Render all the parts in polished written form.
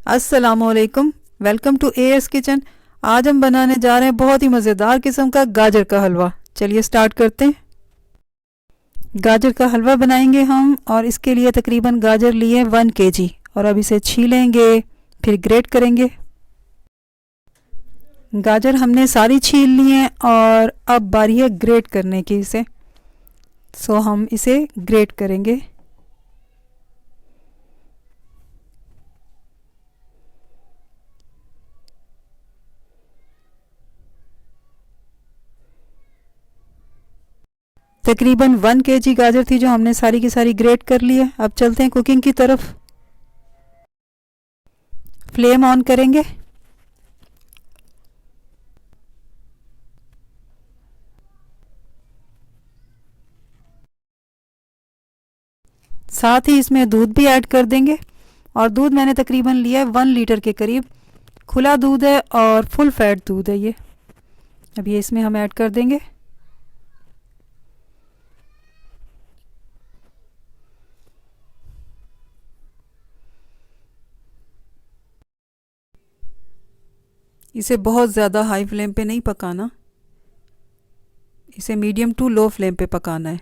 अस्सलामुअलैकुम। Welcome to AS kitchen. आज हम बनाने जा रहे हैं बहुत ही मज़ेदार किस्म का गाजर का हलवा। चलिए स्टार्ट करते हैं। गाजर का हलवा बनाएंगे हम, और इसके लिए तकरीबन गाजर लिए 1 केजी, और अब इसे छीलेंगे, फिर ग्रेट करेंगे। गाजर हमने सारी छील ली हैं और अब बारी है ग्रेट करने की इसे। हम इसे ग्रेट करेंगे। तकरीबन 1 केजी गाजर थी जो हमने सारी की सारी ग्रेट कर ली है। अब चलते हैं कुकिंग की तरफ। फ्लेम ऑन करेंगे। साथ ही इसमें दूध भी ऐड कर देंगे, और दूध मैंने तकरीबन लिया है 1 लीटर के करीब। खुला दूध है और फुल फैट दूध है ये। अब ये इसमें हम ऐड कर देंगे। इसे बहुत ज़्यादा हाई फ्लेम पे नहीं पकाना, इसे मीडियम टू लो फ्लेम पे पकाना है।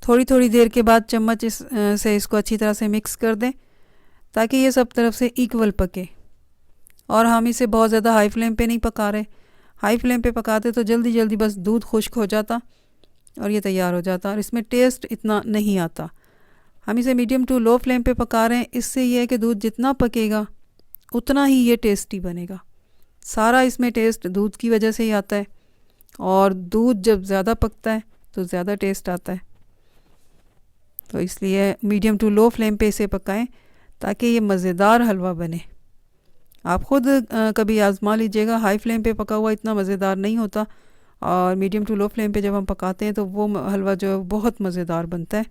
थोड़ी थोड़ी देर के बाद चम्मच से इसको अच्छी तरह से मिक्स कर दें, ताकि ये सब तरफ से इक्वल पके। और हम इसे बहुत ज़्यादा हाई फ्लेम पे नहीं पका रहे। हाई फ्लेम पे पकाते तो जल्दी जल्दी बस दूध खुश्क हो जाता और ये तैयार हो जाता, और इसमें टेस्ट इतना नहीं आता। हम इसे मीडियम टू लो फ्लेम पे पका रहे हैं। इससे ये है कि दूध जितना पकेगा उतना ही ये टेस्टी बनेगा। सारा इसमें टेस्ट दूध की वजह से ही आता है, और दूध जब ज़्यादा पकता है तो ज़्यादा टेस्ट आता है। तो इसलिए मीडियम टू लो फ्लेम पे इसे पकाएं, ताकि ये मज़ेदार हलवा बने। आप ख़ुद कभी आज़मा लीजिएगा। हाई फ्लेम पे पका हुआ इतना मज़ेदार नहीं होता, और मीडियम टू लो फ्लेम पे जब हम पकाते हैं तो वो हलवा जो है बहुत मज़ेदार बनता है,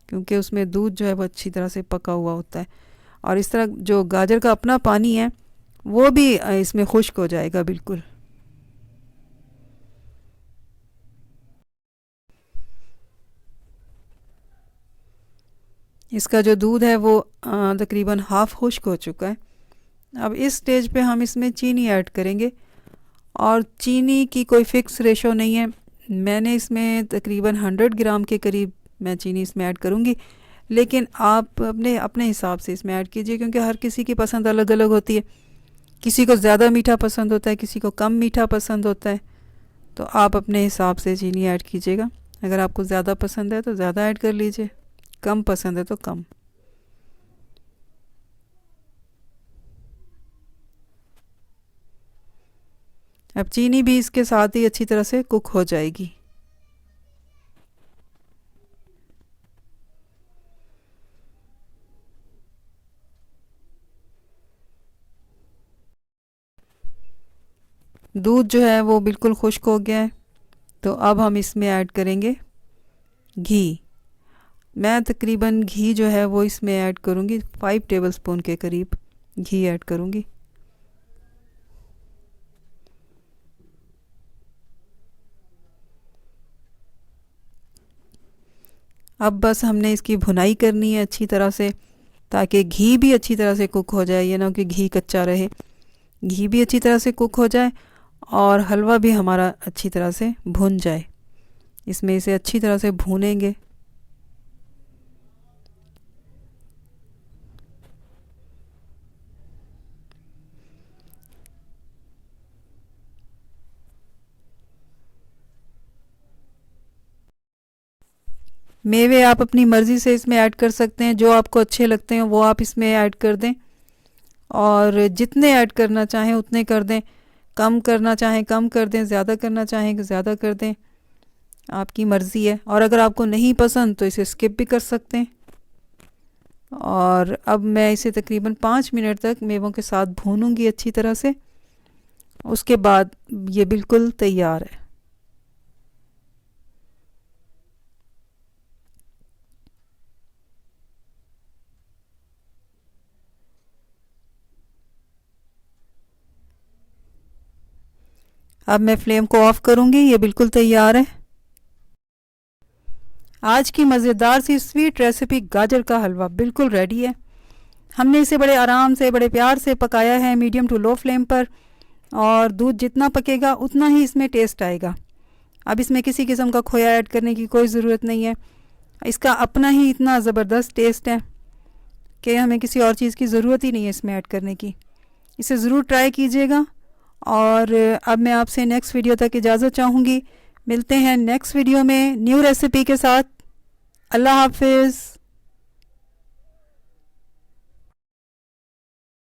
क्योंकि उसमें दूध जो है वो अच्छी तरह से पका हुआ होता है। और इस तरह जो गाजर का अपना पानी है वो भी इसमें खुश्क हो जाएगा बिल्कुल। इसका जो दूध है वो तकरीबन हाफ़ खुश्क हो चुका है। अब इस स्टेज पे हम इसमें चीनी ऐड करेंगे, और चीनी की कोई फ़िक्स रेशो नहीं है। मैंने इसमें तकरीबन 100 ग्राम के करीब मैं चीनी इसमें ऐड करूँगी, लेकिन आप अपने अपने हिसाब से इसमें ऐड कीजिए, क्योंकि हर किसी की पसंद अलग अलग होती है। किसी को ज़्यादा मीठा पसंद होता है, किसी को कम मीठा पसंद होता है। तो आप अपने हिसाब से चीनी ऐड कीजिएगा। अगर आपको ज़्यादा पसंद है तो ज़्यादा ऐड कर लीजिए, कम पसंद है तो कम। अब चीनी भी इसके साथ ही अच्छी तरह से कुक हो जाएगी। दूध जो है वो बिल्कुल खुश्क हो गया है। तो अब हम इसमें ऐड करेंगे घी। मैं तकरीबन घी जो है वो इसमें ऐड करूँगी 5 टेबलस्पून के करीब घी ऐड करूँगी। अब बस हमने इसकी भुनाई करनी है अच्छी तरह से, ताकि घी भी अच्छी तरह से कुक हो जाए। ये ना कि घी कच्चा रहे, घी भी अच्छी तरह से कुक हो जाए और हलवा भी हमारा अच्छी तरह से भुन जाए। इसमें इसे अच्छी तरह से भूनेंगे। मेवे आप अपनी मर्ज़ी से इसमें ऐड कर सकते हैं, जो आपको अच्छे लगते हैं वो आप इसमें ऐड कर दें, और जितने ऐड करना चाहें उतने कर दें। कम करना चाहें कम कर दें, ज़्यादा करना चाहें ज़्यादा कर दें, आपकी मर्ज़ी है। और अगर आपको नहीं पसंद तो इसे स्किप भी कर सकते हैं। और अब मैं इसे तकरीबन 5 मिनट तक मेवों के साथ भूनूंगी अच्छी तरह से। उसके बाद ये बिल्कुल तैयार है। अब मैं फ्लेम को ऑफ़ करूँगी। ये बिल्कुल तैयार है। आज की मज़ेदार सी स्वीट रेसिपी गाजर का हलवा बिल्कुल रेडी है। हमने इसे बड़े आराम से, बड़े प्यार से पकाया है मीडियम टू लो फ्लेम पर, और दूध जितना पकेगा उतना ही इसमें टेस्ट आएगा। अब इसमें किसी किस्म का खोया ऐड करने की कोई ज़रूरत नहीं है। इसका अपना ही इतना ज़बरदस्त टेस्ट है कि हमें किसी और चीज़ की ज़रूरत ही नहीं है इसमें ऐड करने की। इसे ज़रूर ट्राई कीजिएगा। और अब मैं आपसे नेक्स्ट वीडियो तक इजाज़त चाहूँगी। मिलते हैं नेक्स्ट वीडियो में न्यू रेसिपी के साथ। अल्लाह हाफिज़।